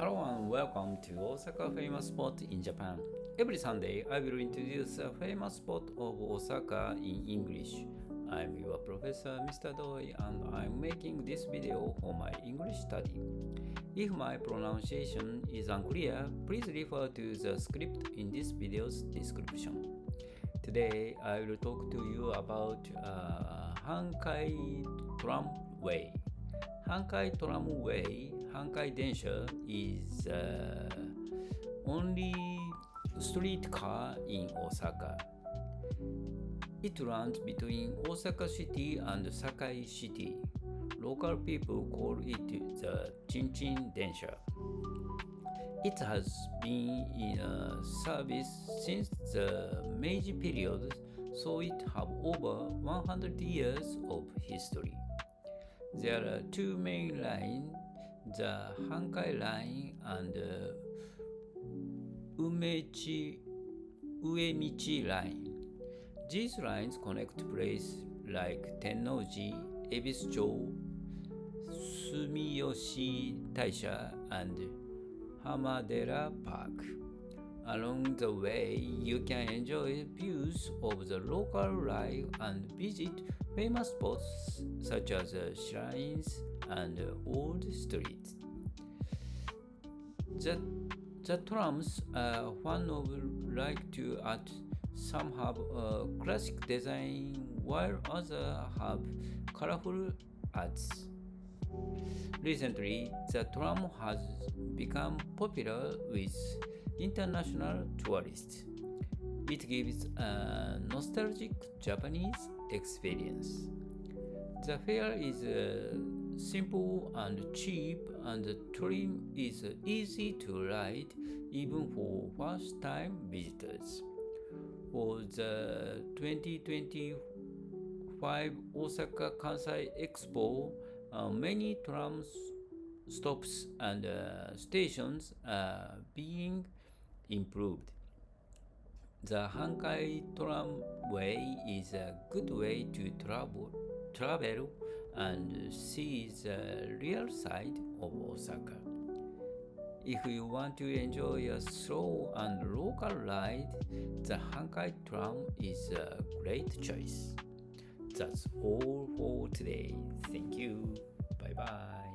Hello and welcome to Osaka famous spot in Japan. Every Sunday I will introduce a famous spot of Osaka in English. I'm your professor Mr. Doi and I'm making this video for my English study. If my pronunciation is unclear, please refer to the script in this video's description. Today I will talk to you about Hankai Tramway. Hankai Tramway, Hankai Densha is only streetcar in Osaka. It runs between Osaka City and Sakai City. Local people call it the Chinchin Densha. It has been in service since the Meiji period, so it has over 100 years of history. There are two main lines, the Hankai Line and Uemachi Line. These lines connect places like Tennoji, Ebisucho, Sumiyoshi Taisha, and Hamadera Park. Along the way, you can enjoy views of the local life and visit famous spots such as shrines and old streets. The trams are one of like to add. Some have a classic design while others have colorful ads. Recently, the tram has become popular with international tourists. It gives a nostalgic Japanese experience. The fare is simple and cheap, and the train is easy to ride even for first-time visitors. For the 2025 Osaka Kansai Expo, many tram stops and stations are being improved. The Hankai Tramway is a good way to travel and see the real side of Osaka. If you want to enjoy a slow and local ride, the Hankai Tram is a great choice. That's all for today. Thank you. Bye bye.